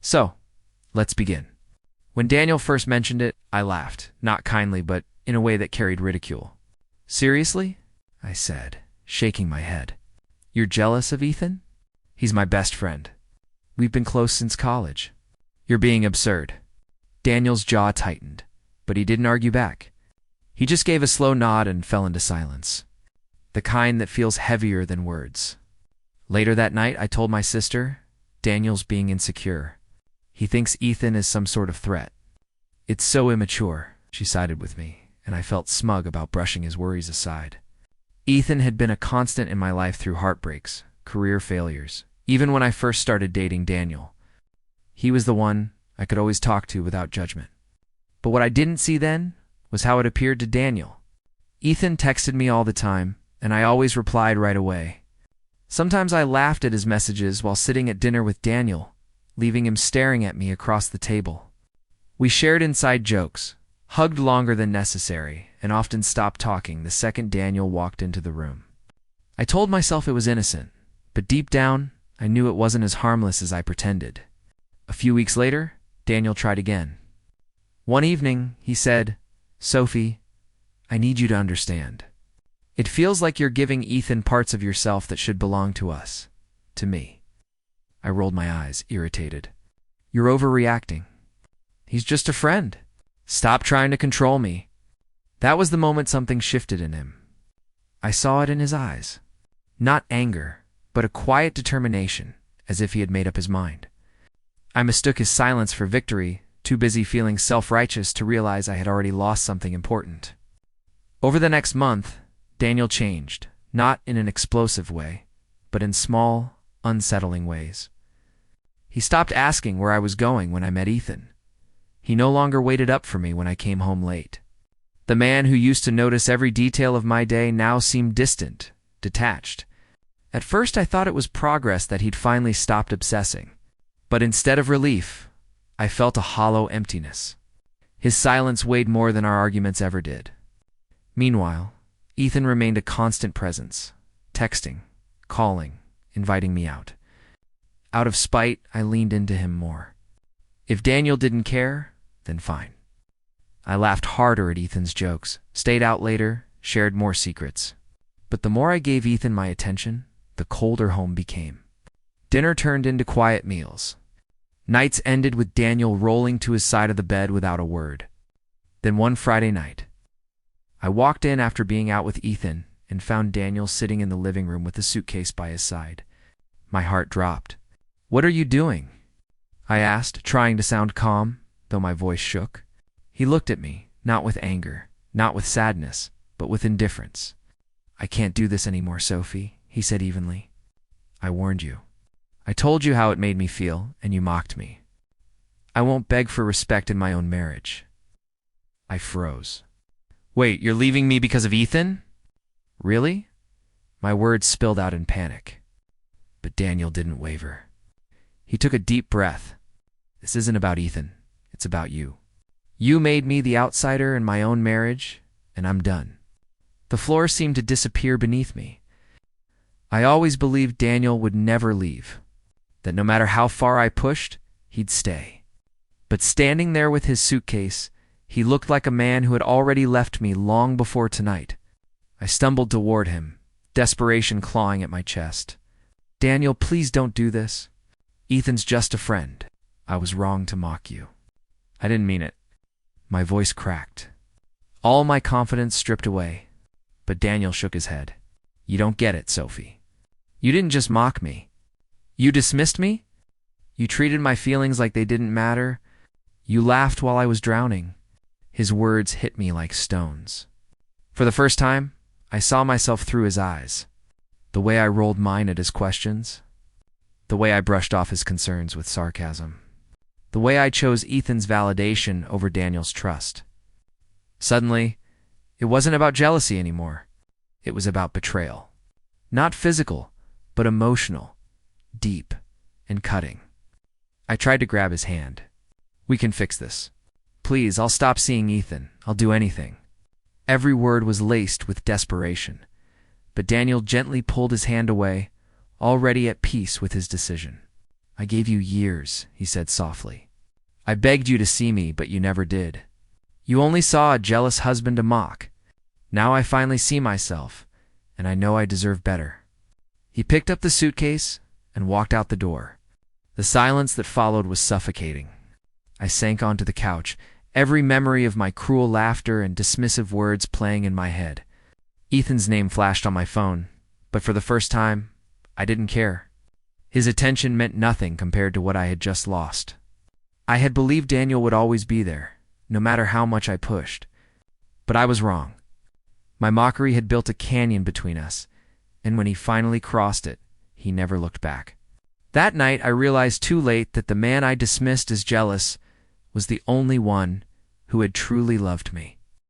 So, let's begin. When Daniel first mentioned it, I laughed, not kindly, but in a way that carried ridicule. Seriously? I said, shaking my head. You're jealous of Ethan? He's my best friend. We've been close since college. You're being absurd. Daniel's jaw tightened, but he didn't argue back. He just gave a slow nod and fell into silence, the kind that feels heavier than words. Later that night, I told my sister, Daniel's being insecure. He thinks Ethan is some sort of threat. It's so immature, she sided with me, and I felt smug about brushing his worries aside. Ethan had been a constant in my life through heartbreaks, career failures, even when I first started dating Daniel. He was the one I could always talk to without judgment. But what I didn't see then was how it appeared to Daniel. Ethan texted me all the time, and I always replied right away. Sometimes I laughed at his messages while sitting at dinner with Daniel, leaving him staring at me across the table. We shared inside jokes, hugged longer than necessary, and often stopped talking the second Daniel walked into the room. I told myself it was innocent, but deep down, I knew it wasn't as harmless as I pretended. A few weeks later, Daniel tried again. One evening, he said, "Sophie, I need you to understand. It feels like you're giving Ethan parts of yourself that should belong to us, to me." I rolled my eyes, irritated. "You're overreacting. He's just a friend. Stop trying to control me." That was the moment something shifted in him. I saw it in his eyes. Not anger, but a quiet determination, as if he had made up his mind. I mistook his silence for victory, too busy feeling self-righteous to realize I had already lost something important. Over the next month, Daniel changed, not in an explosive way, but in small, unsettling ways. He stopped asking where I was going when I met Ethan. He no longer waited up for me when I came home late. The man who used to notice every detail of my day now seemed distant, detached. At first I thought it was progress that he'd finally stopped obsessing. But instead of relief, I felt a hollow emptiness. His silence weighed more than our arguments ever did. Meanwhile, Ethan remained a constant presence, texting, calling, inviting me out. Out of spite, I leaned into him more. If Daniel didn't care, then fine. I laughed harder at Ethan's jokes, stayed out later, shared more secrets. But the more I gave Ethan my attention, the colder home became. Dinner turned into quiet meals. Nights ended with Daniel rolling to his side of the bed without a word. Then one Friday night, I walked in after being out with Ethan and found Daniel sitting in the living room with a suitcase by his side. My heart dropped. "What are you doing?" I asked, trying to sound calm, though my voice shook. He looked at me, not with anger, not with sadness, but with indifference. "I can't do this anymore, Sophie," he said evenly. "I warned you. I told you how it made me feel, and you mocked me. I won't beg for respect in my own marriage." I froze. "Wait, you're leaving me because of Ethan?" "Really?" My words spilled out in panic. But Daniel didn't waver. He took a deep breath. "This isn't about Ethan. It's about you. You made me the outsider in my own marriage, and I'm done." The floor seemed to disappear beneath me. I always believed Daniel would never leave, that no matter how far I pushed, he'd stay. But standing there with his suitcase, he looked like a man who had already left me long before tonight. I stumbled toward him, desperation clawing at my chest. "Daniel, please don't do this. Ethan's just a friend. I was wrong to mock you." I didn't mean it. My voice cracked. All my confidence stripped away. But Daniel shook his head. "You don't get it, Sophie. You didn't just mock me. You dismissed me? You treated my feelings like they didn't matter. You laughed while I was drowning." His words hit me like stones. For the first time, I saw myself through his eyes. The way I rolled mine at his questions. The way I brushed off his concerns with sarcasm. The way I chose Ethan's validation over Daniel's trust. Suddenly, it wasn't about jealousy anymore. It was about betrayal. Not physical, but emotional, deep, and cutting. I tried to grab his hand. "We can fix this. Please, I'll stop seeing Ethan. I'll do anything." Every word was laced with desperation. But Daniel gently pulled his hand away, already at peace with his decision. I gave you years, he said softly. I begged you to see me, but you never did. You only saw a jealous husband to mock. Now I finally see myself, and I know I deserve better. He picked up the suitcase and walked out the door. The silence that followed was suffocating. I sank onto the couch, every memory of my cruel laughter and dismissive words playing in my head. Ethan's name flashed on my phone, but for the first time, I didn't care. His attention meant nothing compared to what I had just lost. I had believed Daniel would always be there, no matter how much I pushed. But I was wrong. My mockery had built a canyon between us, and when he finally crossed it, he never looked back. That night, I realized too late that the man I dismissed as jealous was the only one who had truly loved me.